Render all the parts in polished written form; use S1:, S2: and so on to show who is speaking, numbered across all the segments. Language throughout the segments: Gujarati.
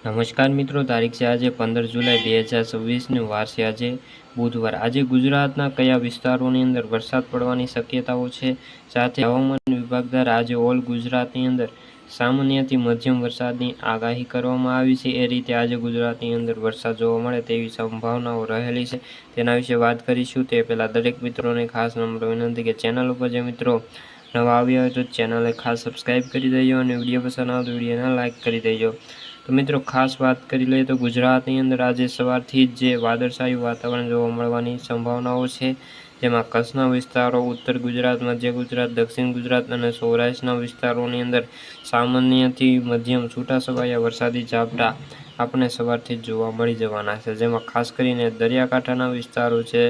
S1: નમસ્કાર મિત્રો, તારીખ છે આજે 15 જુલાઈ 2026 વાર છે આજે બુધવાર। આજે ગુજરાતના કયા વિસ્તારોની અંદર વરસાદ પડવાની શક્યતાઓ છે, સાથે હવામાન વિભાગ દ્વારા આજે ઓલ ગુજરાતની અંદર સામાન્યથી મધ્યમ વરસાદની આગાહી કરવામાં આવી છે। એ રીતે આજે ગુજરાતની અંદર વરસાદ જોવા મળે તેવી સંભાવનાઓ રહેલી છે, તેના વિશે વાત કરીશું। તે પહેલાં દરેક મિત્રોને ખાસ નમ્ર વિનંતી કે ચેનલ ઉપર જે મિત્રો નવા આવ્યા હોય તો ચેનલને ખાસ સબસ્ક્રાઈબ કરી દેજો અને વિડીયો પસંદ આવે તો વિડીયોને લાઇક કરી દેજો। તો મિત્રો ખાસ વાત કરી લઈએ તો ગુજરાતની અંદર આજે સવારથી જ જે વાદળછાયું વાતાવરણ જોવા મળવાની સંભાવનાઓ છે, જેમાં કચ્છના વિસ્તારો, ઉત્તર ગુજરાત, મધ્ય ગુજરાત, દક્ષિણ ગુજરાત અને સૌરાષ્ટ્રના વિસ્તારોની અંદર સામાન્યથી મધ્યમ છૂટાછવાયા વરસાદી ઝાપટા આપણને સવારથી જ જોવા મળી જવાના છે, જેમાં ખાસ કરીને દરિયાકાંઠાના વિસ્તારો છે,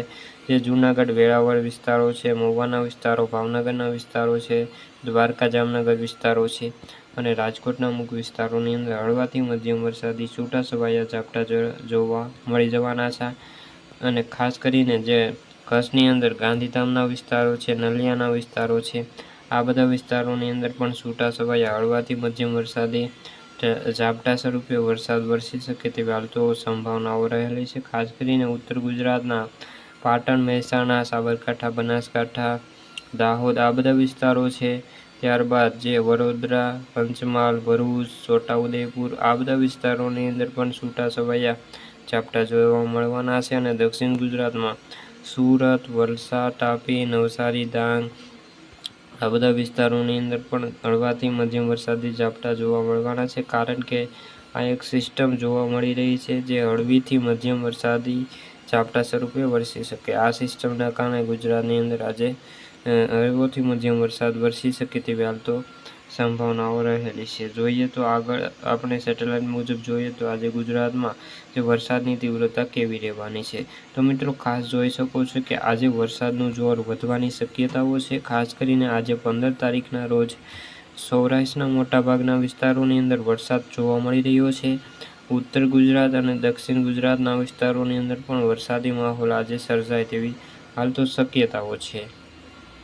S1: જે જૂનાગઢ વેરાવળ વિસ્તારો છે, મહુવાના વિસ્તારો, ભાવનગરના વિસ્તારો છે, દ્વારકા જામનગર વિસ્તારો છે અને રાજકોટના અમુક વિસ્તારોની અંદર હળવાથી મધ્યમ વરસાદી છૂટાછવાયા ઝાપટા જોવા મળી જવાના છે। અને ખાસ કરીને જે કચ્છની અંદર ગાંધીધામના વિસ્તારો છે, નલિયાના વિસ્તારો છે, આ બધા વિસ્તારોની અંદર પણ છૂટાછવાયા હળવાથી મધ્યમ વરસાદી ઝાપટા સ્વરૂપે વરસાદ વરસી શકે તેવી હાલ તો સંભાવનાઓ રહેલી છે। ખાસ કરીને ઉત્તર ગુજરાતના પાટણ, મહેસાણા, સાબરકાંઠા, બનાસકાંઠા, દાહોદ આ બધા વિસ્તારો છે, ત્યારબાદ જે વડોદરા, પંચમહાલ, ભરૂચ, છોટાઉદેપુર આ બધા વિસ્તારોની અંદર પણ છૂટાછવાયા ઝાપટા જોવા મળવાના છે અને દક્ષિણ ગુજરાતમાં સુરત, વલસાડ, તાપી, નવસારી, ડાંગ આ બધા વિસ્તારોની અંદર પણ હળવાથી મધ્યમ વરસાદી ઝાપટા જોવા મળવાના છે, કારણ કે આ એક સિસ્ટમ જોવા મળી રહી છે જે હળવીથી મધ્યમ વરસાદી ઝાપટા સ્વરૂપે વરસી શકે। આ સિસ્ટમના કારણે ગુજરાતની અંદર આજે હળવોથી મધ્યમ વરસાદ વરસી શકે તેવી હાલ તો સંભાવનાઓ રહેલી છે। જોઈએ તો આગળ આપણે સેટેલાઇટ મુજબ જોઈએ તો આજે ગુજરાતમાં જે વરસાદની તીવ્રતા કેવી રહેવાની છે, તો મિત્રો ખાસ જોઈ શકો છો કે આજે વરસાદનું જોર વધવાની શક્યતાઓ છે। ખાસ કરીને આજે 15 તારીખના રોજ સૌરાષ્ટ્રના મોટાભાગના વિસ્તારોની અંદર વરસાદ જોવા મળી રહ્યો છે। ઉત્તર ગુજરાત અને દક્ષિણ ગુજરાતના વિસ્તારોની અંદર પણ વરસાદી માહોલ આજે સર્જાય તેવી હાલ તો શક્યતાઓ છે।